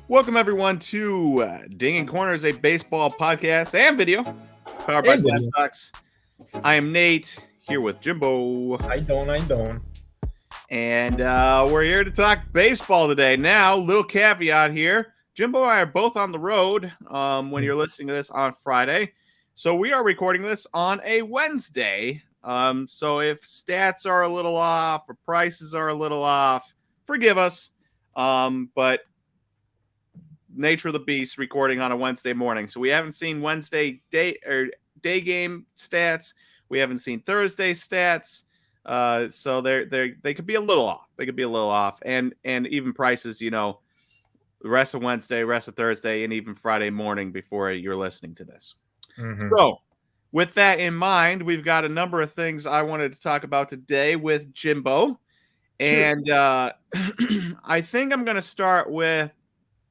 Welcome, everyone, to Dinging Corners, a baseball podcast and video powered by And video. SlabStox. I am Nate, here with Jimbo. I don't. And we're here to talk baseball today. Now, little caveat here. Jimbo and I are both on the road when you're listening to this on Friday. So we are recording this on a Wednesday. So if stats are a little off or prices are a little off, forgive us. But nature of the beast, recording on a Wednesday morning. So we haven't seen Wednesday day game stats. We haven't seen Thursday stats. So they could be a little off. They could be a little off. And even prices, the rest of Wednesday, rest of Thursday, and even Friday morning before you're listening to this. Mm-hmm. So with that in mind, we've got a number of things I wanted to talk about today with Jimbo. And I think I'm going to start with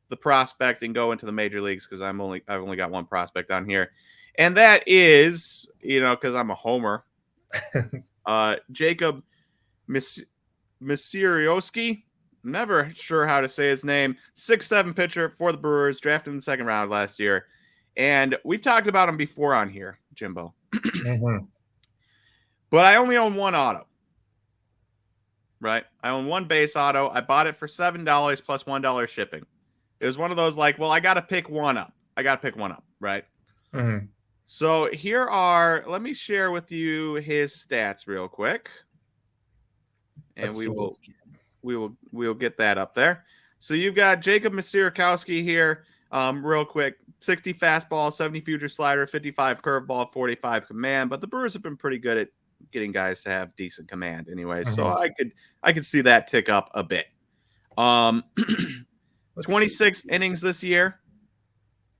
the prospect and go into the major leagues because I've only got one prospect on here, and that is, because I'm a homer, Jacob Misiorowski. Never sure how to say his name. 6'7" pitcher for the Brewers, drafted in the second round last year, and we've talked about him before on here, Jimbo. Mm-hmm. But I only own one auto. Right, I own one base auto. I bought it for $7 plus $1 shipping. It was one of those like, well, I got to pick one up, right? Mm-hmm. So here are, let me share with you his stats real quick. And we will get that up there. So you've got Jacob Misiorowski here, real quick. 60 fastball, 70 future slider, 55 curveball, 45 command. But the Brewers have been pretty good at getting guys to have decent command anyway. Mm-hmm. So I could see that tick up a bit. 26 innings this year,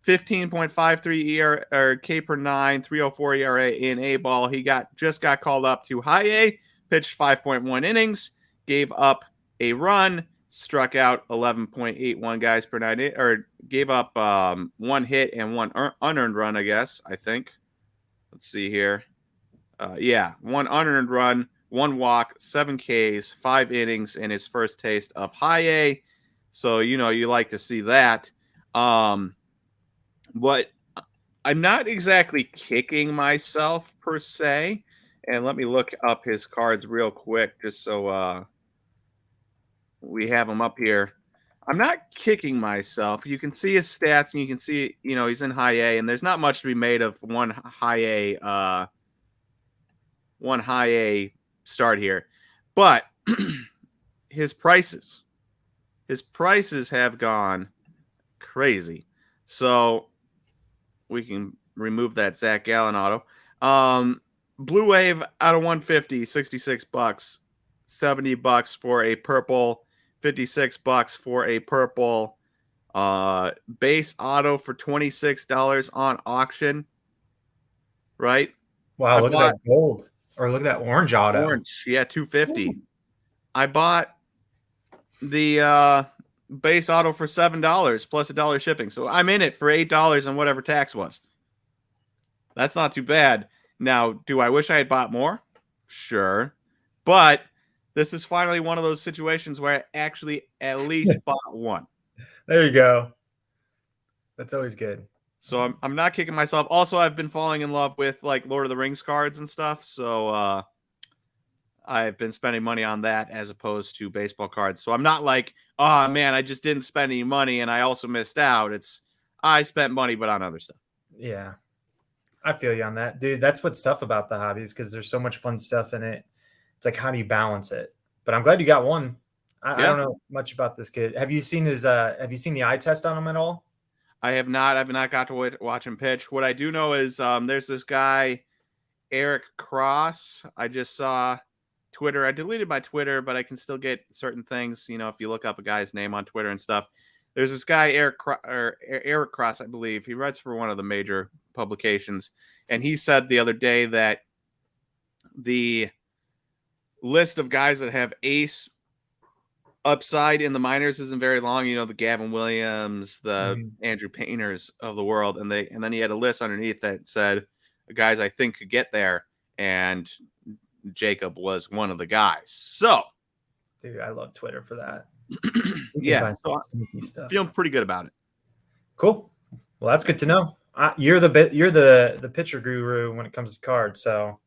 15.53 ERA or K per 9, 3.04 ERA in A ball. He just got called up to high A, pitched 5.1 innings, gave up a run, struck out 11.81 guys per 9, or gave up one hit and one unearned run, I think. Let's see here. One unearned run, one walk, 7 Ks, 5 innings in his first taste of high A. So, you like to see that. But I'm not exactly kicking myself per se. And let me look up his cards real quick just so we have them up here. I'm not kicking myself. You can see his stats and you can see, he's in high A. And there's not much to be made of one high A start here. But his prices have gone crazy. So we can remove that Zach Gallen auto. Blue Wave out of 150, $66, $70 for a purple, $56 for a purple. Base auto for $26 on auction. Right? Wow, look at that gold. Or look at that orange auto. Orange, yeah, $250. Ooh. I bought the base auto for $7 plus $1 shipping. So I'm in it for $8 on whatever tax was. That's not too bad. Now, do I wish I had bought more? Sure. But this is finally one of those situations where I actually at least bought one. There you go. That's always good. So I'm not kicking myself. Also, I've been falling in love with like Lord of the Rings cards and stuff. So I've been spending money on that as opposed to baseball cards. So I'm not like, oh man, I just didn't spend any money and I also missed out. I spent money, but on other stuff. Yeah, I feel you on that, dude. That's what's tough about the hobbies because there's so much fun stuff in it. It's like, how do you balance it? But I'm glad you got one. I don't know much about this kid. Have you seen Have you seen the eye test on him at all? I have not. I've not got to watch him pitch. What I do know is there's this guy, Eric Cross. I just saw Twitter. I deleted my Twitter, but I can still get certain things. If you look up a guy's name on Twitter and stuff. There's this guy, Eric Cross, I believe. He writes for one of the major publications. And he said the other day that the list of guys that have ace upside in the minors isn't very long. The Gavin Williams, the Andrew Painters of the world. And then he had a list underneath that said guys I think could get there. And Jacob was one of the guys. So, dude, I love Twitter for that. We can Yeah, find so some I'm sneaky stuff. feeling pretty good about it. Cool. Well, that's good to know. You're the pitcher guru when it comes to cards. So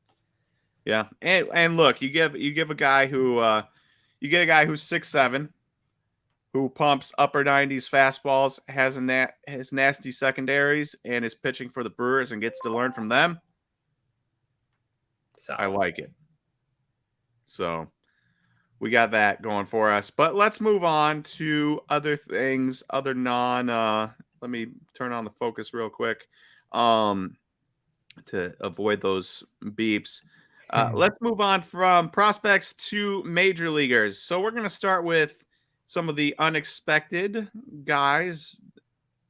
Yeah, and look, you give a guy who you get a guy who's 6'7", who pumps upper 90s fastballs, has nasty secondaries, and is pitching for the Brewers and gets to learn from them. solid. I like it. So we got that going for us. But let's move on to other things, other let me turn on the focus real quick to avoid those beeps. Let's move on from prospects to major leaguers. So we're going to start with some of the unexpected guys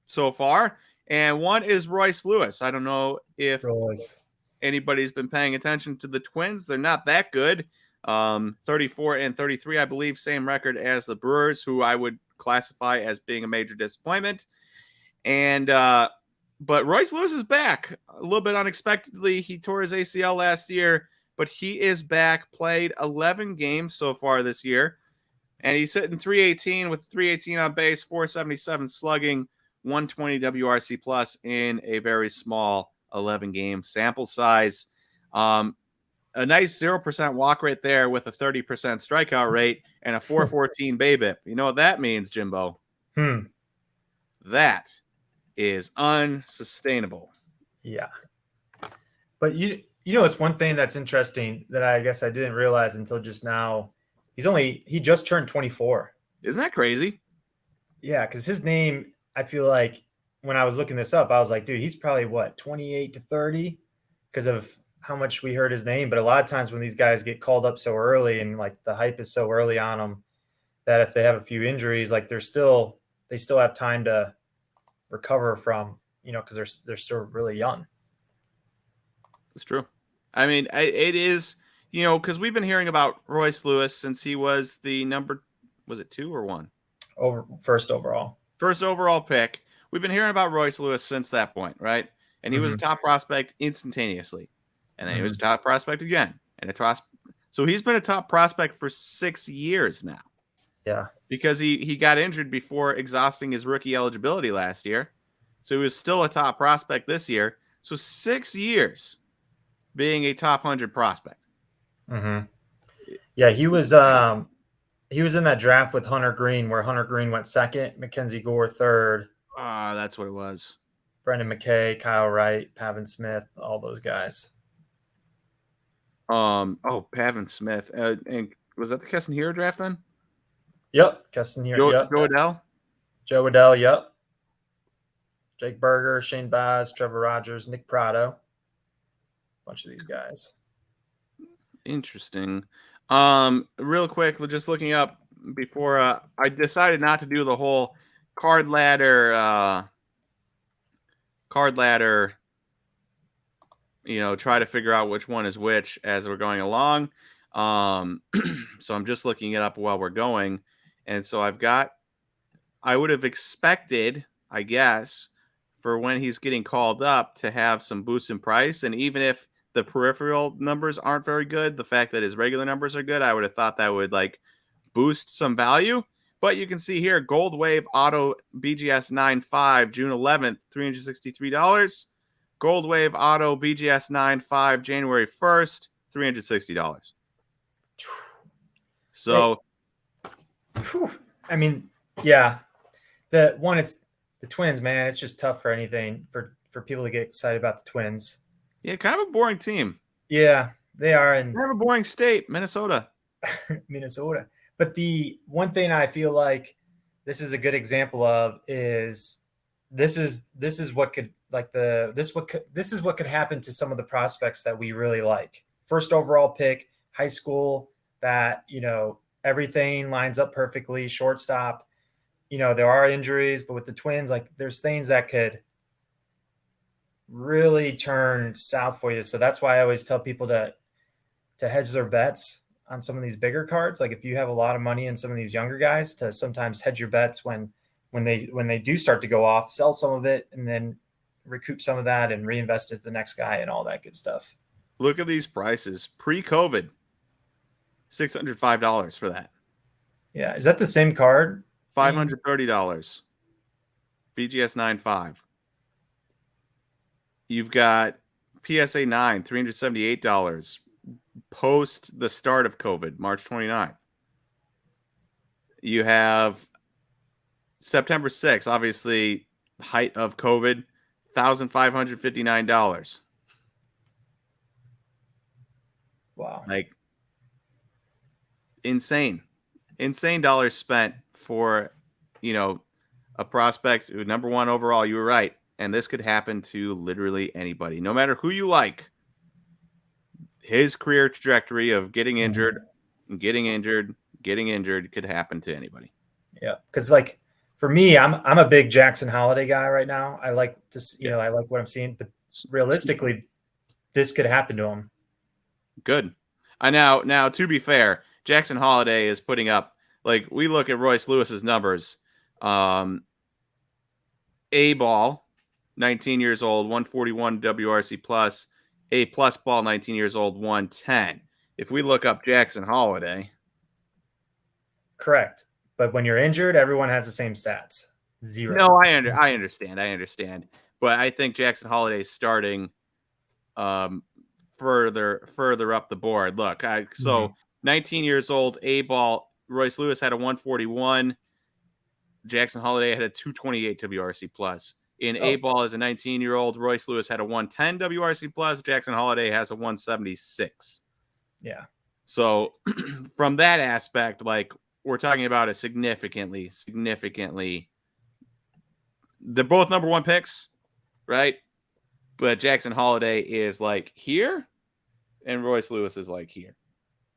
so far. And one is Royce Lewis. I don't know if Royce. anybody's been paying attention to the Twins. They're not that good. 34 and 33, I believe, same record as the Brewers, who I would classify as being a major disappointment. And but Royce Lewis is back a little bit unexpectedly. He tore his ACL last year, but he is back. Played 11 games so far this year, and he's sitting 318 with 318 on base, 477 slugging, 120 WRC plus in a very small 11 game sample size. A nice 0% walk rate there with a 30% strikeout rate and a 414 BABIP. You know what that means, Jimbo? That is unsustainable. Yeah. But you know, it's one thing that's interesting that I guess I didn't realize until just now. He just turned 24. Isn't that crazy? Yeah, because his name, I feel like when I was looking this up, I was like, dude, he's probably 28 to 30 because of how much we heard his name. But a lot of times when these guys get called up so early and like the hype is so early on them that if they have a few injuries, like they still have time to recover from, because they're still really young. It's true. I mean, it is, because we've been hearing about Royce Lewis since he was the was it 2 or 1? First overall pick. We've been hearing about Royce Lewis since that point, right? And he was a top prospect instantaneously. And then he was a top prospect again. So he's been a top prospect for 6 years now. Yeah. Because he got injured before exhausting his rookie eligibility last year. So he was still a top prospect this year. So 6 years being a top 100 prospect. Yeah, he was in that draft with Hunter Green where Hunter Green went second, Mackenzie Gore third. That's what it was. Brendan McKay, Kyle Wright, Pavin Smith, all those guys. Pavin Smith. And was that the Keston Hero draft then? Yep, Keston Hero. Joe Adell? Joe Adell, yep. Jake Berger, Shane Baz, Trevor Rogers, Nick Prado. A bunch of these guys. Interesting. Real quick, just looking up before I decided not to do the whole card ladder, try to figure out which one is which as we're going along. So I'm just looking it up while we're going. And so I would have expected, I guess, for when he's getting called up to have some boost in price. And even if the peripheral numbers aren't very good, the fact that his regular numbers are good, I would have thought that would boost some value. But you can see here, Gold Wave Auto BGS 9.5, June 11th, $363. Gold Wave Auto BGS 9.5, January 1st, $360. So, I mean, yeah, it's the Twins, man. It's just tough for anything for people to get excited about the Twins. Yeah, kind of a boring team. Yeah, they are. And kind of a boring state, Minnesota. But the one thing I feel like this is a good example of is this is what could this is what could happen to some of the prospects that we really like. First overall pick, high school, that everything lines up perfectly. Shortstop, there are injuries, but with the Twins, there's things that could really turn south for you. So that's why I always tell people to hedge their bets on some of these bigger cards. Like if you have a lot of money in some of these younger guys, to sometimes hedge your bets when they do start to go off, sell some of it and then recoup some of that and reinvest it to the next guy and all that good stuff. Look at these prices pre-COVID. $605 for that. Yeah. Is that the same card? $530. BGS 9.5. You've got PSA 9, $378 post the start of COVID, March 29th. You have September 6th, obviously height of COVID, $1,559. Wow. Like insane dollars spent for, a prospect who number one overall. You were right. And this could happen to literally anybody, no matter who you like. His career trajectory of getting injured, getting injured could happen to anybody. Yeah. Cause like for me, I'm a big Jackson Holiday guy right now. I like to, I like what I'm seeing, but realistically, this could happen to him. Good. Now to be fair, Jackson Holiday is putting up, like, we look at Royce Lewis's numbers. A ball, 19 years old, 141 WRC plus. A plus ball, 19 years old, 110. If we look up Jackson Holiday. Correct. But when you're injured, everyone has the same stats. 0. No, I understand. But I think Jackson Holiday is starting further up the board. Look, 19 years old, A ball, Royce Lewis had a 141. Jackson Holiday had a 228 WRC plus. In A ball as a 19-year-old, Royce Lewis had a 110 WRC plus. Jackson Holiday has a 176. Yeah. So from that aspect, like, we're talking about a significantly. They're both number one picks, right? But Jackson Holiday is like here, and Royce Lewis is like here.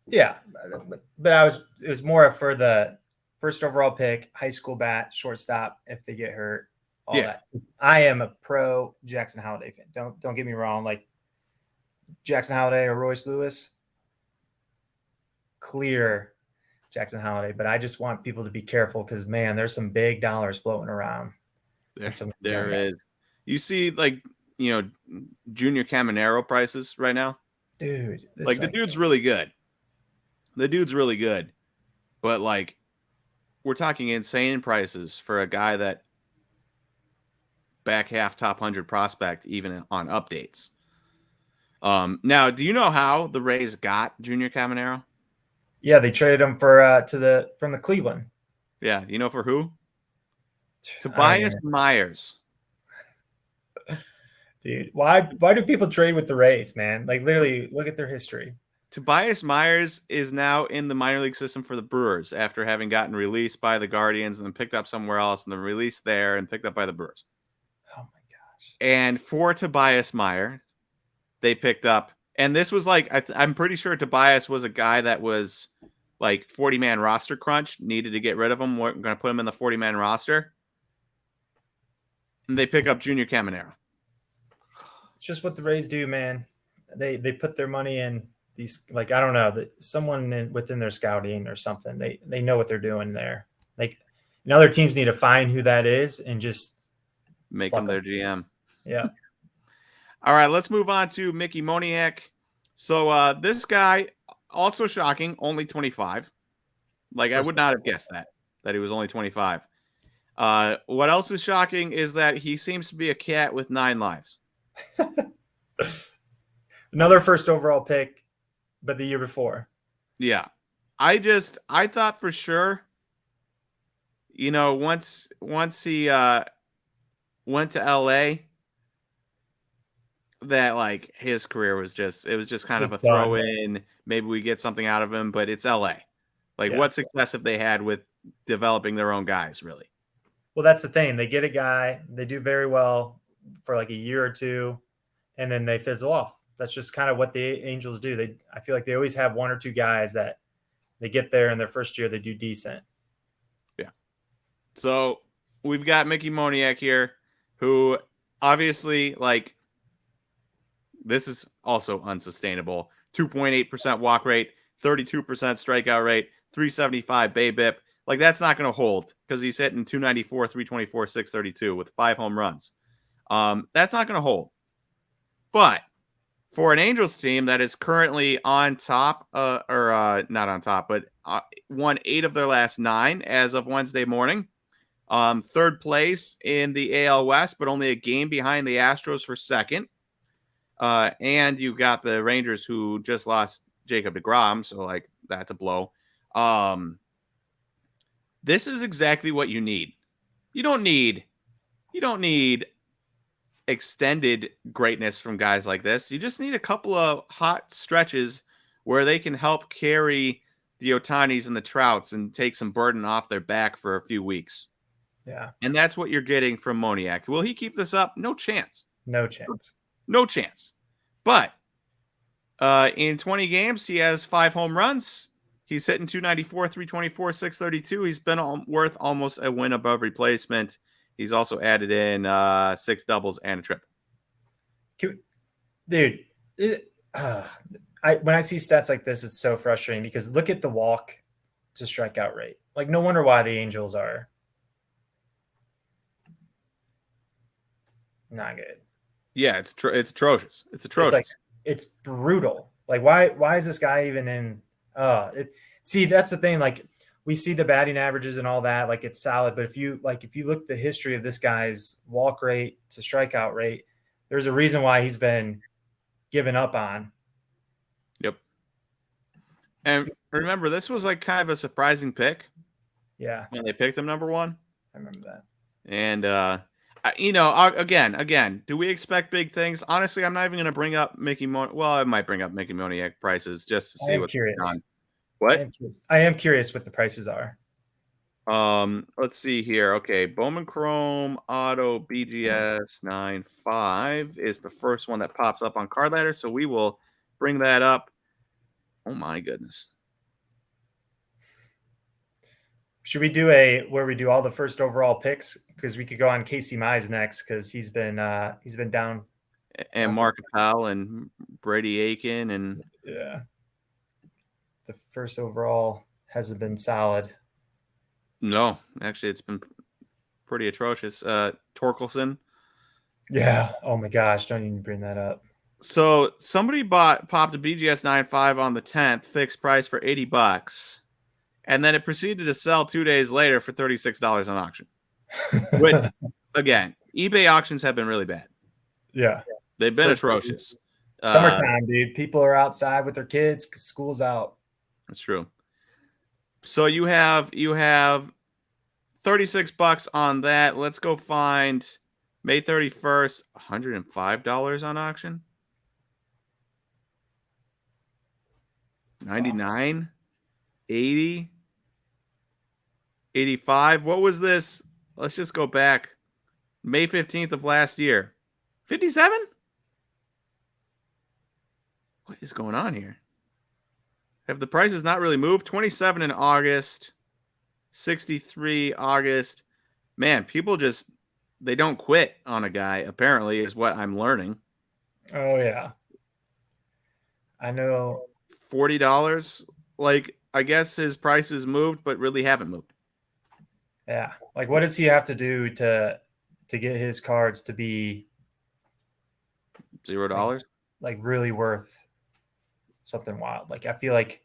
Yeah, but it was more for the first overall pick, high school bat, shortstop. If they get hurt, all that. I am a pro Jackson Holiday fan. Don't get me wrong. Like Jackson Holiday or Royce Lewis, clear Jackson Holiday. But I just want people to be careful because, man, there's some big dollars floating around. There is. You see, like, Junior Caminero prices right now. Dude. Like, the dude's really good. But, like, we're talking insane prices for a guy that back half top 100 prospect, even on updates. Now, do you know how the Rays got Junior Caminero? Yeah, they traded him from the Cleveland. Yeah, you know for who? Tobias Myers. Dude, why do people trade with the Rays, man? Like, literally, look at their history. Tobias Myers is now in the minor league system for the Brewers after having gotten released by the Guardians and then picked up somewhere else and then released there and picked up by the Brewers. Oh, my gosh. And for Tobias Myers, they picked up, and this was like, I'm pretty sure Tobias was a guy that was like 40-man roster crunch, needed to get rid of him. We're going to put him in the 40-man roster. And they pick up Junior Caminero. It's just what the Rays do, man. They put their money in these, like, I don't know, someone within their scouting or something. They know what they're doing there. Like, and other teams need to find who that is and just make them their GM. Yeah. All right, let's move on to Mickey Moniak. So this guy, also shocking, only 25. Like, I would not have guessed that he was only 25. What else is shocking is that he seems to be a cat with 9 lives. Another first overall pick, but the year before. Yeah. I thought for sure, once he went to LA, that, like, his career was just kind of a throw in. Maybe we get something out of him, but it's LA. Like, what success have they had with developing their own guys, really? Well, that's the thing. They get a guy, they do very well for like a year or two, and then they fizzle off. That's just kind of what the Angels do. I feel like they always have 1 or 2 guys that they get there in their first year, they do decent. Yeah. So we've got Mickey Moniak here, who obviously, like, this is also unsustainable. 2.8% walk rate, 32% strikeout rate, 375 BABIP. Like, that's not going to hold because he's hitting 294, 324, 632 with 5 home runs. That's not going to hold. But for an Angels team that is currently on top, or not on top, but won 8 of their last 9 as of Wednesday morning. Third place in the AL West, but only a game behind the Astros for second. And you got the Rangers, who just lost Jacob deGrom, so like that's a blow. This is exactly what you need. You don't need extended greatness from guys like this. You just need a couple of hot stretches where they can help carry the Otanis and the Trouts and take some burden off their back for a few weeks. Yeah. And that's what you're getting from Moniak. Will he keep this up? No chance. No chance. No chance. But in 20 games, he has 5 home runs. He's hitting 294, 324, 632. He's been worth almost a win above replacement. He's also added in 6 doubles and a triple. Dude, when I see stats like this, it's so frustrating because look at the walk to strikeout rate. Like, no wonder why the Angels are not good. Yeah, it's atrocious. It's atrocious. It's brutal. Like, why is this guy even in? See, that's the thing. Like, we see the batting averages and all that. Like, it's solid. But if you look at the history of this guy's walk rate to strikeout rate, there's a reason why he's been given up on. Yep. And remember, this was like kind of a surprising pick. Yeah. When they picked him number 1. I remember that. And again, do we expect big things? Honestly, I'm not even going to bring up Well, I might bring up Mickey Moniak prices just to see what's going on. What? I am curious what the prices are. Let's see here. Okay, Bowman Chrome Auto BGS 95 is the first one that pops up on Card Ladder, so we will bring that up. Oh my goodness. Should we do where we do all the first overall picks? Because we could go on Casey Mize next because he's been down. And Mark Powell and Brady Aiken and yeah. The first overall hasn't been solid. No, actually, it's been pretty atrocious. Torkelson. Yeah. Oh my gosh! Don't even bring that up. So somebody popped a BGS 9.5 on the 10th, fixed price for $80, and then it proceeded to sell 2 days later for $36 on auction. Which, again, eBay auctions have been really bad. Yeah, they've been atrocious. Summertime, dude. People are outside with their kids because school's out. That's true. So you have $36 on that. Let's go find May 31st, $105 on auction. 99, 80, 85. What was this? Let's just go back. May 15th of last year. 57? What is going on here? Have the prices not really moved? 27 in August, 63 August. Man, people they don't quit on a guy, apparently, is what I'm learning. Oh, yeah. I know. $40. Like, I guess his prices moved, but really haven't moved. Yeah. Like, what does he have to do to get his cards to be $0? Like really worth something wild. Like, I feel like,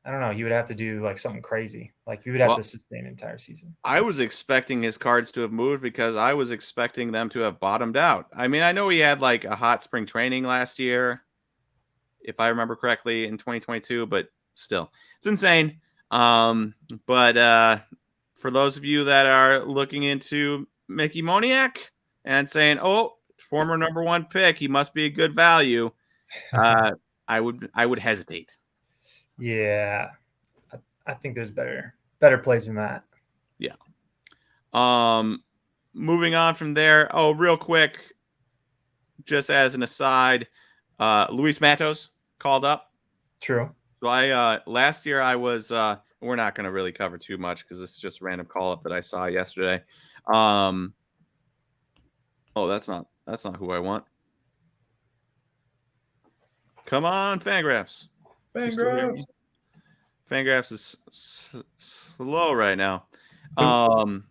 I don't know, he would have to do like something crazy. Like, you would have to sustain an entire season. I was expecting his cards to have moved because I was expecting them to have bottomed out. I mean, I know he had like a hot spring training last year, if I remember correctly, in 2022, but still, it's insane. But for those of you that are looking into Mickey Moniak and saying, oh, former number 1 pick, he must be a good value, I would hesitate. Yeah, I think there's better plays than that. Yeah. Moving on from there. Oh, real quick, just as an aside, Luis Matos called up. True. So I last year I was we're not going to really cover too much because this is just a random call up that I saw yesterday. Oh, that's not who I want. Come on, Fangraphs. Fangraphs is slow right now. I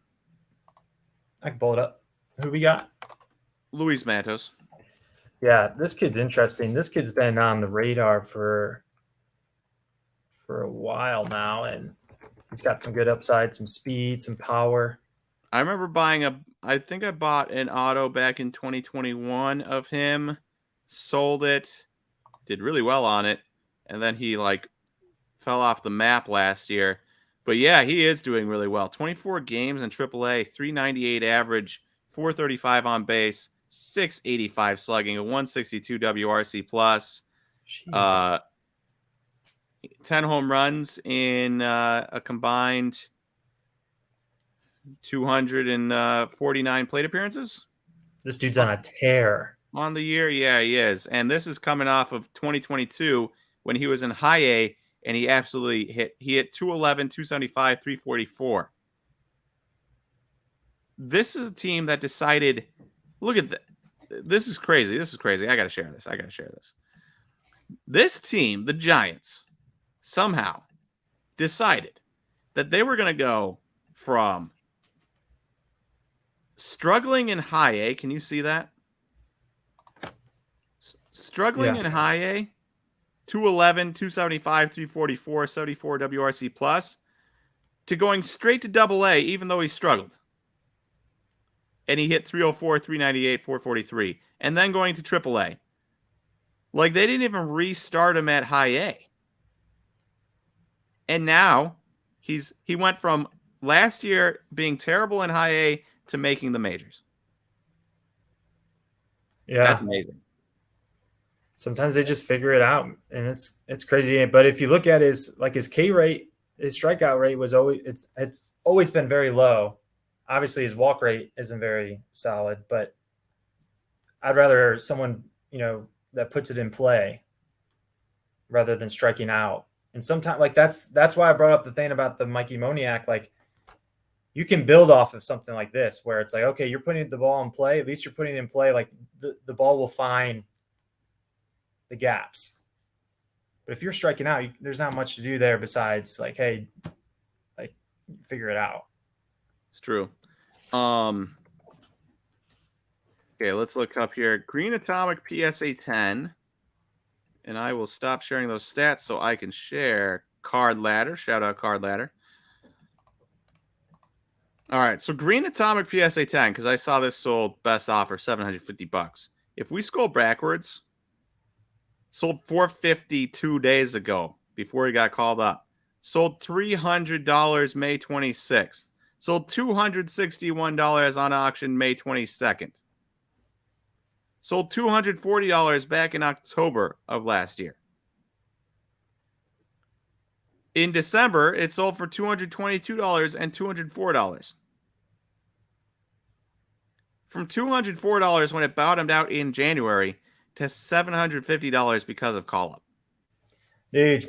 can pull it up. Who we got? Luis Matos. Yeah, this kid's interesting. This kid's been on the radar for a while now, and he's got some good upside, some speed, some power. I remember I think I bought an auto back in 2021 of him, sold it, did really well on it, and then he like fell off the map last year. But yeah, he is doing really well. 24 games in AAA, 398 average, 435 on base, 685 slugging, a 162 WRC plus, Jeez. 10 home runs in a combined 249 plate appearances. This dude's on a tear. On the year, yeah, he is. And this is coming off of 2022 when he was in high A and he absolutely hit 211, 275, 344. This is a team that decided, look at this is crazy. This is crazy. I got to share this. This team, the Giants, somehow decided that they were going to go from struggling in high A. Can you see that? Struggling in high A, 211, 275, 344, 74 WRC plus, to going straight to double A, even though he struggled. And he hit 304, 398, 443, and then going to triple A. Like, they didn't even restart him at high A. And now he went from last year being terrible in high A to making the majors. Yeah. That's amazing. Sometimes they just figure it out, and it's crazy. But if you look at his K rate, his strikeout rate was always it's always been very low. Obviously, his walk rate isn't very solid, but I'd rather someone that puts it in play rather than striking out. And sometimes, like that's why I brought up the thing about the Mikey Moniak. Like, you can build off of something like this, where it's like, okay, you're putting the ball in play. At least you're putting it in play. Like the ball will find the gaps. But if you're striking out, there's not much to do there besides like, hey, like, figure it out. It's true. Okay, let's look up here. Green Atomic PSA 10. And I will stop sharing those stats so I can share Card Ladder. Shout out Card Ladder. All right, so Green Atomic PSA 10, because I saw this sold best offer, $750. If we scroll backwards, sold $450 2 days ago before he got called up. Sold $300 May 26th. Sold $261 on auction May 22nd. Sold $240 back in October of last year. In December, it sold for $222 and $204. From $204 when it bottomed out in January to $750 because of call-up. Dude,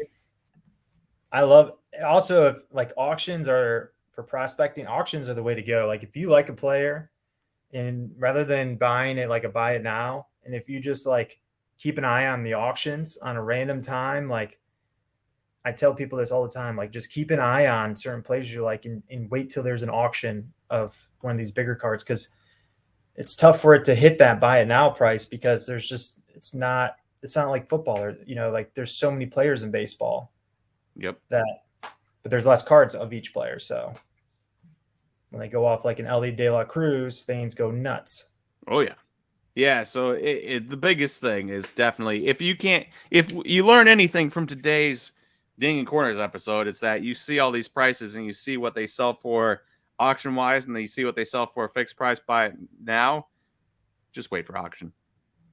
I love also if like auctions are for prospecting, auctions are the way to go. Like if you like a player and rather than buying it like a buy it now, and if you just like keep an eye on the auctions on a random time, like I tell people this all the time, like just keep an eye on certain players you like and wait till there's an auction of one of these bigger cards, because it's tough for it to hit that buy it now price because there's just it's not like football or like there's so many players in baseball. Yep. But there's less cards of each player, so when they go off like an Ellie De La Cruz, things go nuts. Oh yeah. Yeah, so the biggest thing is definitely if you learn anything from today's Ding and Corners episode, it's that you see all these prices and you see what they sell for auction wise, and then you see what they sell for a fixed price by now. Just wait for auction.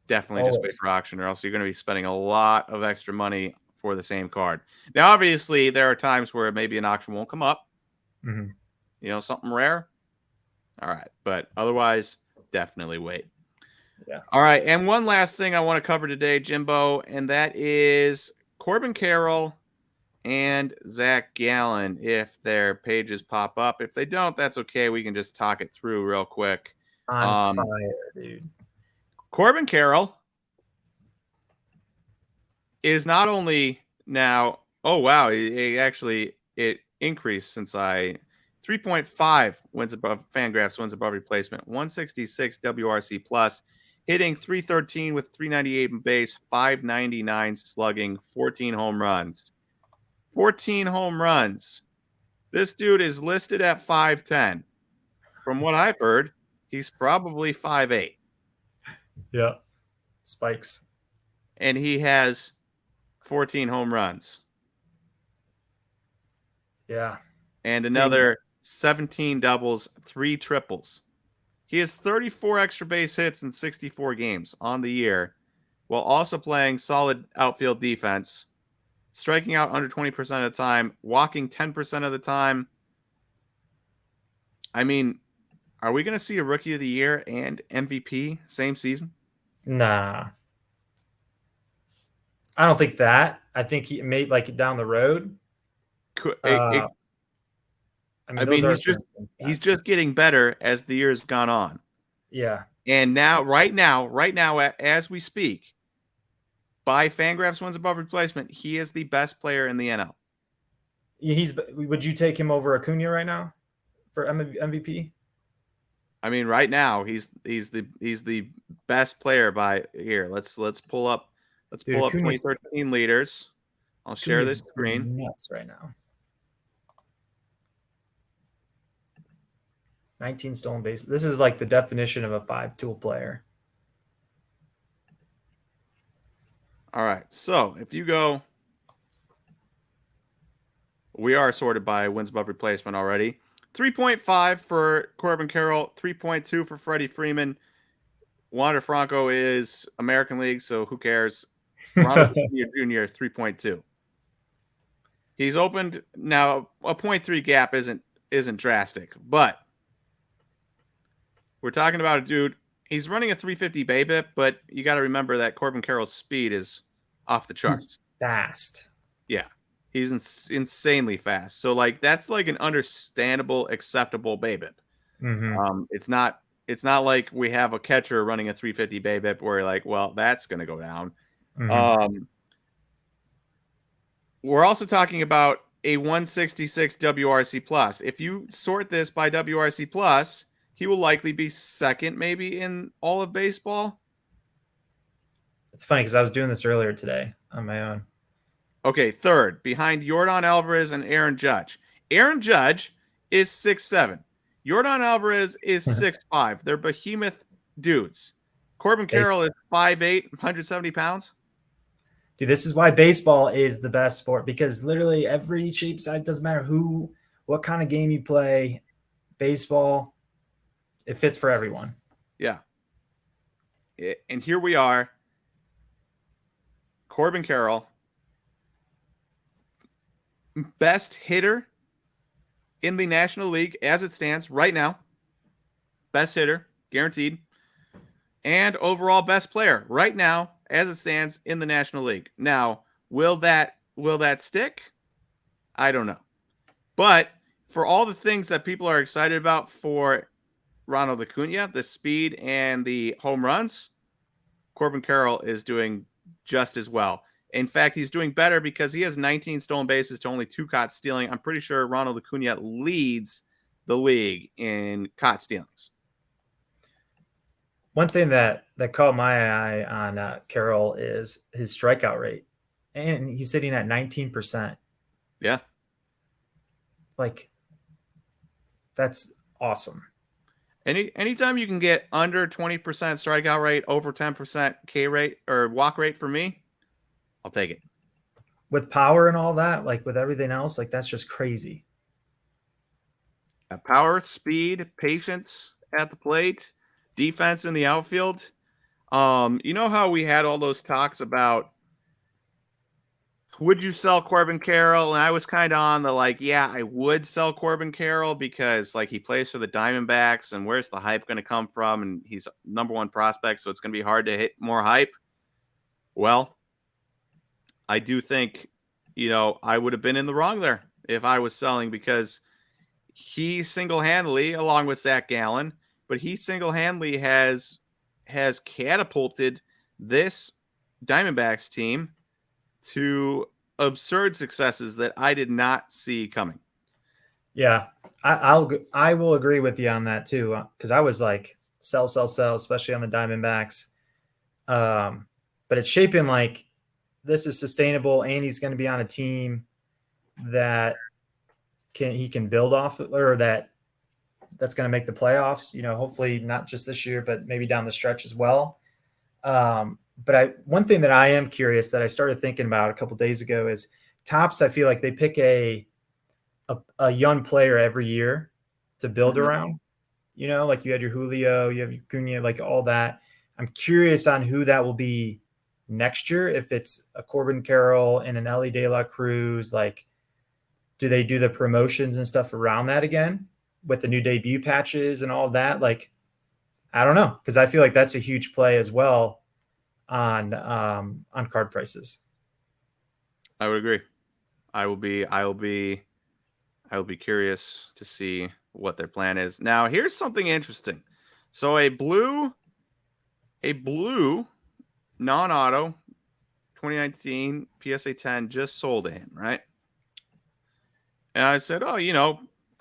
Definitely just wait for auction, or else you're going to be spending a lot of extra money for the same card. Now, obviously, there are times where maybe an auction won't come up. Mm-hmm. Something rare. All right, but otherwise, definitely wait. Yeah. All right, and one last thing I want to cover today, Jimbo, and that is Corbin Carroll and Zach Gallen, if their pages pop up. If they don't, that's okay. We can just talk it through real quick. On fire, dude. Corbin Carroll is not only now, oh, wow, it increased since 3.5 wins above Fangraphs, wins above replacement, 166 WRC plus. hitting 313 with 398 in base, 599 slugging, 14 home runs. 14 home runs. This dude is listed at 5'10". From what I've heard, he's probably 5'8". Yeah. Spikes. And he has 14 home runs. Yeah. And another 17 doubles, 3 triples. He has 34 extra base hits in 64 games on the year, while also playing solid outfield defense, striking out under 20% of the time, walking 10% of the time. I mean, are we going to see a Rookie of the Year and MVP same season? Nah. I don't think that. I think he may like down the road. I mean, he's just getting better as the years gone on. Yeah. And now, right now, as we speak, by Fangraphs wins above replacement, he is the best player in the NL. Would you take him over Acuna right now for MVP? I mean, right now he's the best player by here. Let's pull up 2013 leaders. I'll share this screen. Nuts right now. 19 stolen bases. This is like the definition of a 5-tool player. All right. So if you go, we are sorted by wins above replacement already. 3.5 for Corbin Carroll, 3.2 for Freddie Freeman. Wander Franco is American League, so who cares? Ronald Jr. 3.2. He's opened now. A 0.3 gap isn't drastic, but we're talking about a dude. He's running a 350 BABIP, but you got to remember that Corbin Carroll's speed is off the charts. He's fast. Yeah, he's insanely fast. So like that's like an understandable, acceptable BABIP. Mm-hmm. It's not like we have a catcher running a 350 BABIP where you're like, well, that's going to go down. Mm-hmm. We're also talking about a 166 WRC plus. If you sort this by WRC plus, he will likely be second, maybe in all of baseball. It's funny because I was doing this earlier today on my own. Okay, third, behind Yordan Alvarez and Aaron Judge. Aaron Judge is 6'7". Yordan Alvarez is 6'5". They're behemoth dudes. Corbin Carroll is 5'8", 170 pounds. Dude, this is why baseball is the best sport, because literally every shape, size, doesn't matter what kind of game you play, baseball, it fits for everyone. Yeah. And here we are. Corbin Carroll, best hitter in the National League as it stands right now. Best hitter, guaranteed. And overall best player right now as it stands in the National League. Now, will that stick? I don't know. But for all the things that people are excited about for Ronald Acuna, the speed and the home runs, Corbin Carroll is doing just as well. In fact, he's doing better because he has 19 stolen bases to only 2 caught stealing. I'm pretty sure Ronald Acuna leads the league in caught stealings. One thing that caught my eye on Carroll is his strikeout rate, and he's sitting at 19%. Yeah, like that's awesome. Anytime you can get under 20% strikeout rate, over 10% K rate or walk rate for me, I'll take it. With power and all that, like with everything else, like that's just crazy. Power, speed, patience at the plate, defense in the outfield. You know how we had all those talks about would you sell Corbin Carroll? And I was kind of on the like, yeah, I would sell Corbin Carroll because like he plays for the Diamondbacks and where's the hype going to come from? And he's #1 prospect, so it's going to be hard to hit more hype. Well, I do think, I would have been in the wrong there if I was selling because he single-handedly, along with Zach Gallen, but he single-handedly has catapulted this Diamondbacks team to absurd successes that I did not see coming. Yeah, I will agree with you on that too, because I was like sell, especially on the Diamondbacks. But it's shaping like this is sustainable, and he's going to be on a team that he can build off, or that's going to make the playoffs. Hopefully not just this year, but maybe down the stretch as well. But one thing that I am curious that I started thinking about a couple days ago is Tops. I feel like they pick a young player every year to build around. Like you had your Julio, you have your Cunha, like all that. I'm curious on who that will be next year. If it's a Corbin Carroll and an Ellie De La Cruz, like, do they do the promotions and stuff around that again with the new debut patches and all that? Like, I don't know, because I feel like that's a huge play as well on card prices. I would agree. I will be curious to see what their plan is. Now, here's something interesting. So a blue non-auto 2019 PSA 10 just sold in, right? And I said, oh,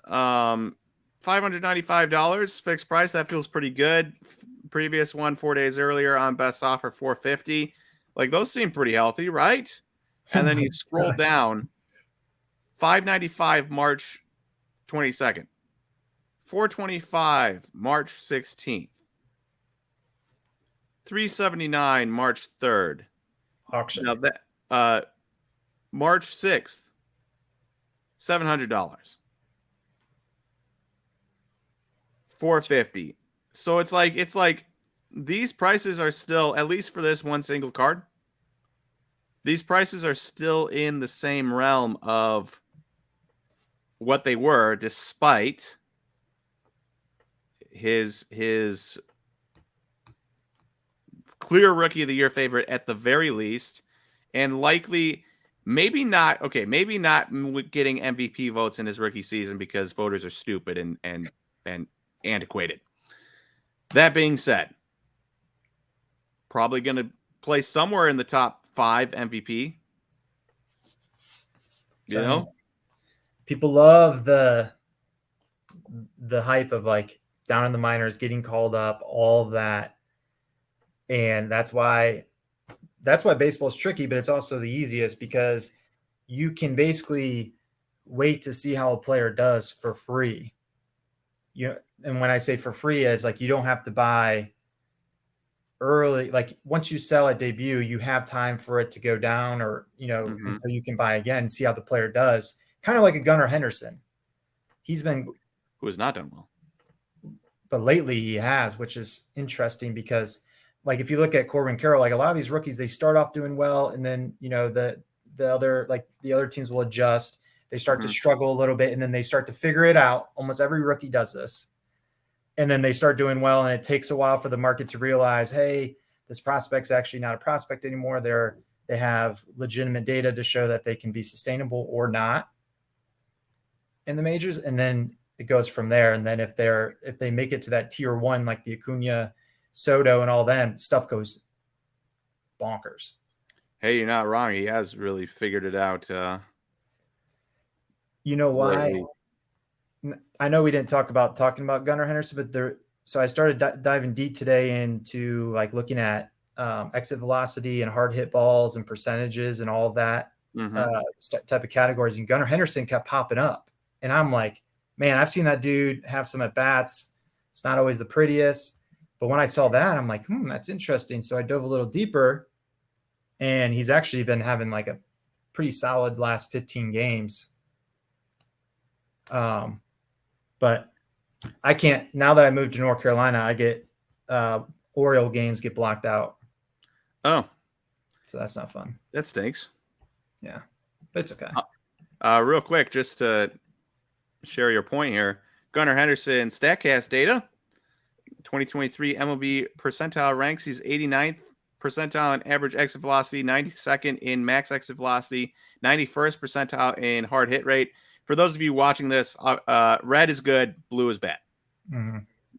$595 fixed price. That feels pretty good. Previous one 4 days earlier on best offer $450. Like, those seem pretty healthy, right? And then you scroll down, $595 March 22nd, $425 March 16th, $379 March 3rd. Auction. Now that March 6th, $700. $450. So it's like these prices are still, at least for this one single card, these prices are still in the same realm of what they were, despite his clear rookie of the year favorite at the very least, and likely maybe not getting MVP votes in his rookie season because voters are stupid and antiquated. That being said, probably going to play somewhere in the top 5 MVP. People love the hype of like down in the minors, getting called up, all of that. And that's why baseball is tricky, but it's also the easiest because you can basically wait to see how a player does for free. And when I say for free, is like you don't have to buy early. Like once you sell at debut, you have time for it to go down, or until you can buy again, see how the player does. Kind of like a Gunnar Henderson. Who has not done well, but lately he has, which is interesting because, like, if you look at Corbin Carroll, like a lot of these rookies, they start off doing well, and then the other teams will adjust. They start to struggle a little bit, and then they start to figure it out. Almost every rookie does this. And then they start doing well, and it takes a while for the market to realize, hey, this prospect's actually not a prospect anymore. They have legitimate data to show that they can be sustainable or not in the majors. And then it goes from there. And then if they make it to that tier 1, like the Acuna, Soto, and all them, stuff goes bonkers. Hey, you're not wrong. He has really figured it out. You know why? Lately. I know we didn't talking about Gunnar Henderson, but so I started diving deep today into like looking at exit velocity and hard hit balls and percentages and all of that type of categories. And Gunnar Henderson kept popping up, and I'm like, man, I've seen that dude have some at bats. It's not always the prettiest, but when I saw that, I'm like, that's interesting. So I dove a little deeper, and he's actually been having like a pretty solid last 15 games. But I can't, now that I moved to North Carolina, I get Oriole games get blocked out. Oh. So that's not fun. That stinks. Yeah, but it's okay. Real quick, just to share your point here, Gunnar Henderson StatCast data, 2023 MLB percentile ranks. He's 89th percentile in average exit velocity, 92nd in max exit velocity, 91st percentile in hard hit rate. For those of you watching this, red is good, blue is bad,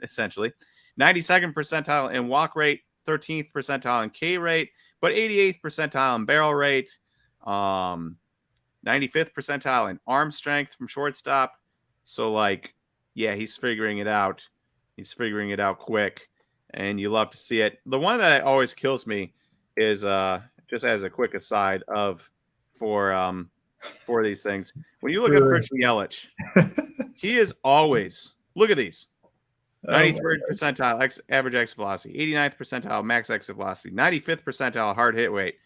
essentially. 92nd percentile in walk rate, 13th percentile in K rate, but 88th percentile in barrel rate, 95th percentile in arm strength from shortstop. So, like, yeah, he's figuring it out. He's figuring it out quick. and you love to see it. The one that always kills me is just as a quick aside for these things. When you look up Christian Yelich, he is always, look at these. 93rd percentile average exit velocity, 89th percentile max exit velocity, 95th percentile hard hit weight,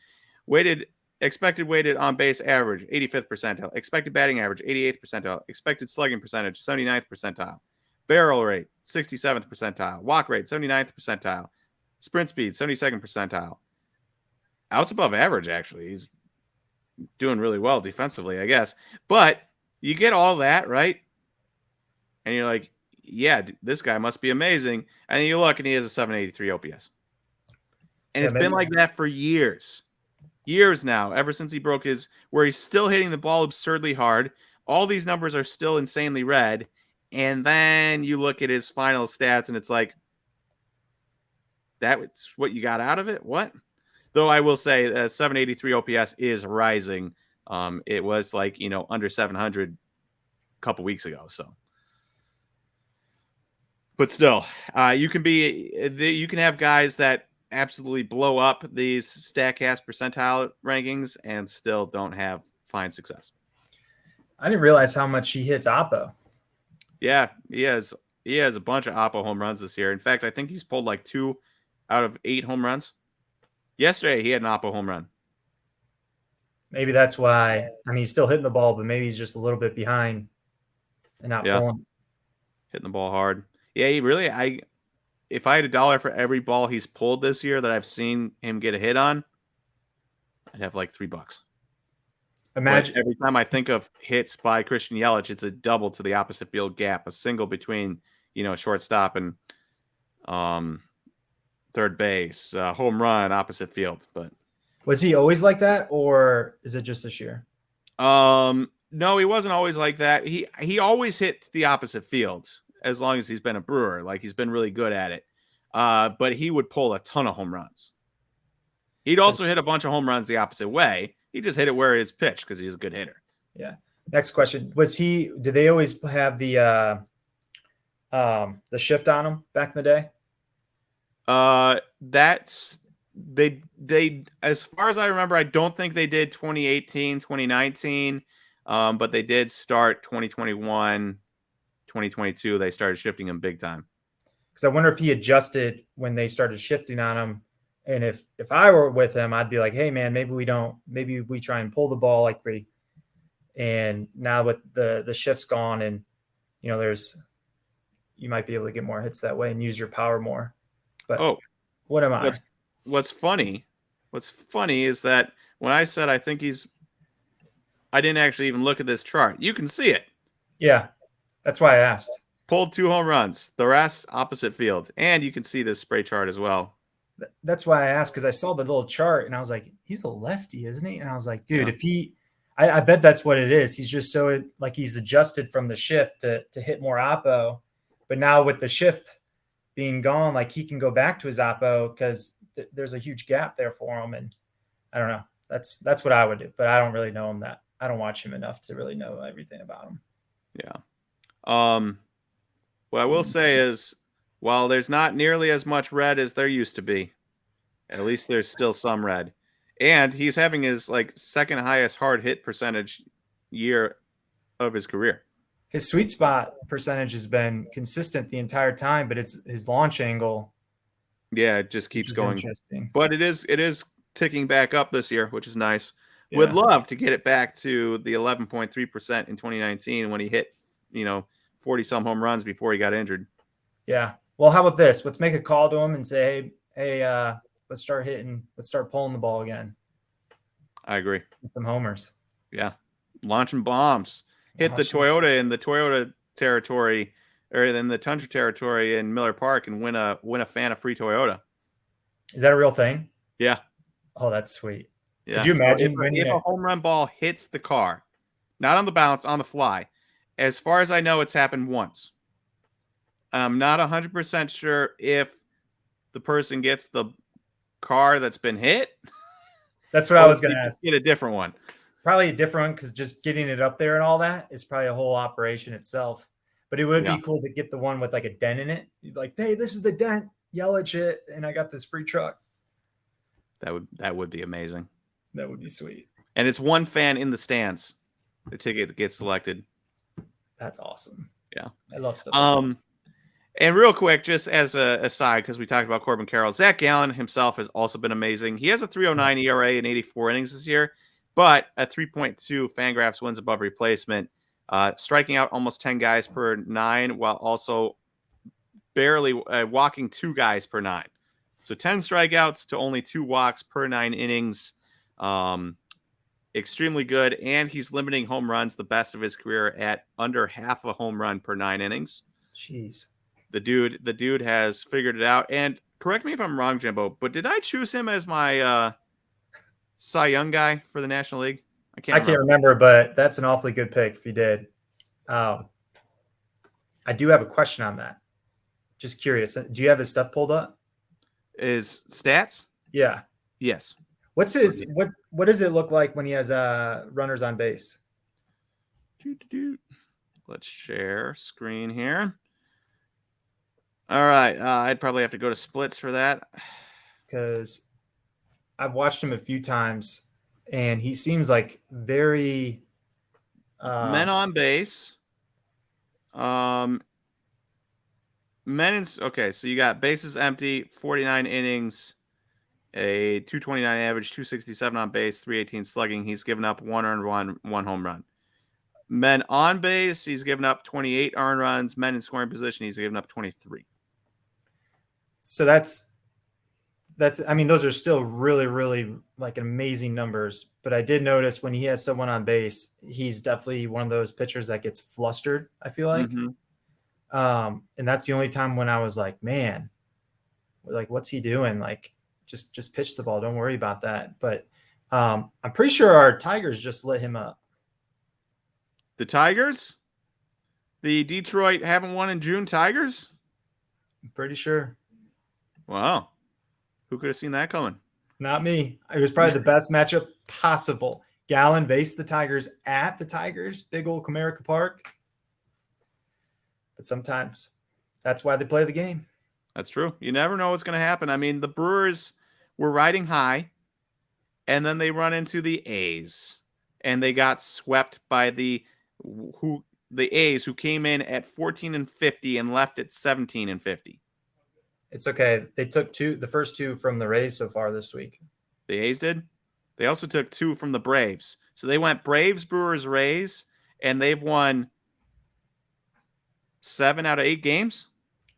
expected weighted on base average, 85th percentile, expected batting average, 88th percentile, expected slugging percentage, 79th percentile, barrel rate, 67th percentile, walk rate, 79th percentile, sprint speed, 72nd percentile. Outs above average, actually. He's doing really well defensively, I guess. But you get all that, right? And you're like, yeah, this guy must be amazing. And then you look and he has a 783 OPS. And it's been like that for years. Years now, ever since he broke where he's still hitting the ball absurdly hard. All these numbers are still insanely red. And then you look at his final stats and it's like, that's what you got out of it? What? Though I will say 783 OPS is rising. It was like, under 700 a couple weeks ago. So. But still, you can have guys that absolutely blow up these StatCast percentile rankings and still don't have fine success. I didn't realize how much he hits Oppo. Yeah, he has a bunch of Oppo home runs this year. In fact, I think he's pulled like 2 out of 8 home runs. Yesterday, he had an Oppo home run. Maybe that's why. I mean, he's still hitting the ball, but maybe he's just a little bit behind and not pulling. Hitting the ball hard. Yeah, he really. If I had $1 for every ball he's pulled this year that I've seen him get a hit on, I'd have like $3. Imagine every time I think of hits by Christian Yelich, it's a double to the opposite field gap, a single between shortstop and third base, home run, opposite field. But was he always like that, or is it just this year? No, he wasn't always like that. He always hit the opposite field. As long as he's been a Brewer, like he's been really good at it. But he would pull a ton of home runs. He'd also hit a bunch of home runs the opposite way. He just hit it where it's pitched because he's a good hitter. Yeah. Next question. Did they always have the shift on him back in the day? They as far as I remember, I don't think they did 2018, 2019. But they did start 2021. 2022, they started shifting him big time. Because I wonder if he adjusted when they started shifting on him. And if I were with him, I'd be like, hey, man, maybe we try and pull the ball and now with the shift's gone and, you might be able to get more hits that way and use your power more. But what am I? What's funny is that when I said I think I didn't actually even look at this chart. You can see it. Yeah. That's why I asked. Pulled 2 home runs. The rest, opposite field. And you can see this spray chart as well. That's why I asked, because I saw the little chart, and I was like, he's a lefty, isn't he? And I was like, dude, I bet that's what it is. He's just so he's adjusted from the shift to hit more oppo. But now with the shift being gone, he can go back to his oppo because there's a huge gap there for him. And I don't know. That's what I would do. But I don't really know him that. I don't watch him enough to really know everything about him. Yeah. What I will say is, while there's not nearly as much red as there used to be, at least there's still some red. And he's having his second highest hard hit percentage year of his career. His sweet spot percentage has been consistent the entire time, but it's his launch angle. Yeah, it just keeps going. But it is ticking back up this year, which is nice. Yeah. Would love to get it back to the 11.3% in 2019 when he hit, 40 some home runs before he got injured. Yeah. Well, how about this? Let's make a call to him and say, hey, let's start pulling the ball again. I agree. With some homers. Yeah. Launching bombs. Hit the Toyota in the Toyota territory or in the Tundra territory in Miller Park and win a fan of free Toyota. Is that a real thing? Yeah. Oh, that's sweet. Yeah. Could you imagine if a home run ball hits the car, not on the bounce, on the fly? As far as I know, it's happened once. I'm not 100% sure if the person gets the car that's been hit. That's what I was going to ask. Get a different one. Probably a different one because just getting it up there and all that is probably a whole operation itself. But it would be cool to get the one with a dent in it. You'd be like, hey, this is the dent. Yelich it, and I got this free truck. That would be amazing. That would be sweet. And it's one fan in the stands. The ticket gets selected. That's awesome. Yeah. I love stuff like that. And real quick, just as a aside, because we talked about Corbin Carroll, Zach Gallen himself has also been amazing. He has a 3.09 ERA in 84 innings this year, but a 3.2 Fangraphs wins above replacement, striking out almost 10 guys per 9, while also barely walking 2 guys per 9. So 10 strikeouts to only 2 walks per 9 innings. Extremely good, and he's limiting home runs, the best of his career, at under half a home run per 9 innings. Jeez. The dude has figured it out. And correct me if I'm wrong, Jimbo, but did I choose him as my Cy Young guy for the National League? I can't remember, but that's an awfully good pick if you did. I do have a question on that. Just curious. Do you have his stuff pulled up? His stats? Yeah. Yes. What's his what does it look like when he has runners on base? Let's share screen here. All right, I'd probably have to go to splits for that because I've watched him a few times, and he seems like very men on base. Men in okay, so you got bases empty, 49 innings, a 229 average, 267 on base, 318 slugging. He's given up 1 earned run, 1 home run. Men on base, he's given up 28 earned runs. Men in scoring position, he's given up 23. So that's I mean, those are still really, really like amazing numbers. But I did notice when he has someone on base, he's definitely one of those pitchers that gets flustered, I feel like. Mm-hmm. And that's the only time when I was like, man, like, what's he doing? Like, just pitch the ball. Don't worry about that. But I'm pretty sure our Tigers just lit him up. The Tigers? The Detroit haven't won in June Tigers? I'm pretty sure. Wow. Who could have seen that coming? Not me. It was probably the best matchup possible. Gallen faced the Tigers at the Tigers, big old Comerica Park. But sometimes that's why they play the game. That's true. You never know what's going to happen. I mean, the Brewers were riding high, and then they run into the A's, and they got swept by the A's, who came in at 14-50 and left at 17-50. It's okay. They took the first 2 from the Reyes so far this week. The A's did? They also took 2 from the Braves. So they went Braves, Brewers, Rays, and they've won 7 out of 8 games.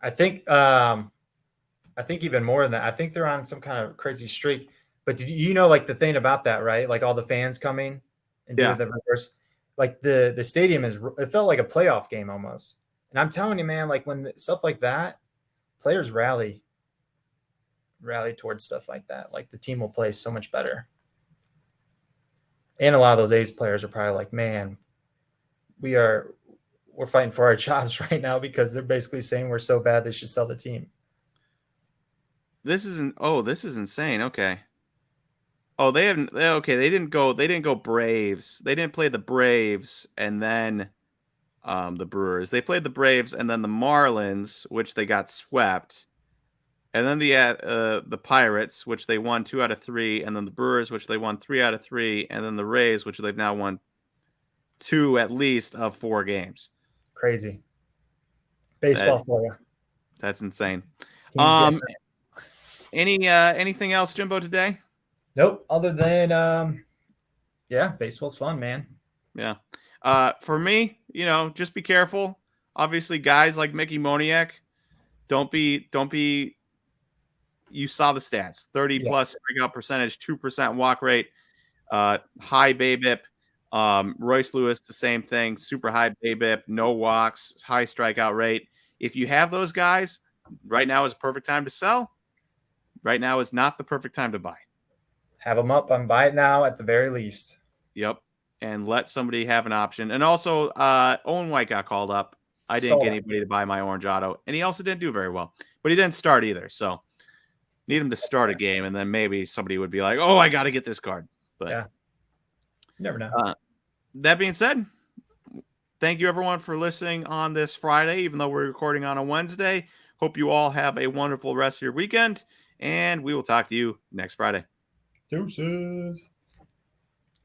I think even more than that. I think they're on some kind of crazy streak. But did you know, like, the thing about that, right? Like, all the fans coming and doing the reverse. Like, the stadium it felt like a playoff game almost. And I'm telling you, man, like, when stuff like that, players rally towards stuff like that. Like, the team will play so much better. And a lot of those A's players are probably like, man, we're fighting for our jobs right now because they're basically saying we're so bad they should sell the team. This is insane. Okay. Oh, they didn't go Braves. They didn't play the Braves and then the Brewers. They played the Braves and then the Marlins, which they got swept. And then the Pirates, which they won 2 out of 3, and then the Brewers, which they won 3 out of 3, and then the Rays, which they've now won 2 at least of 4 games. Crazy. Baseball for you. That's insane. Anything else, Jimbo, today? Nope. Other than baseball's fun, man. Yeah. For me, just be careful. Obviously, guys like Mickey Moniak, don't be. You saw the stats: 30 plus strikeout percentage, 2% walk rate, high BABIP. Royce Lewis, the same thing, super high BABIP, no walks, high strikeout rate. If you have those guys, right now is a perfect time to sell. Right now is not the perfect time to buy. Have them up and buy it now at the very least. Yep. And let somebody have an option. And also, Owen White got called up. I didn't get anybody to buy my orange auto. And he also didn't do very well. But he didn't start either. So need him to start a game, and then maybe somebody would be like, oh, I got to get this card. But yeah. You never know. That being said, thank you, everyone, for listening on this Friday, even though we're recording on a Wednesday. Hope you all have a wonderful rest of your weekend, and we will talk to you next Friday. Deuces.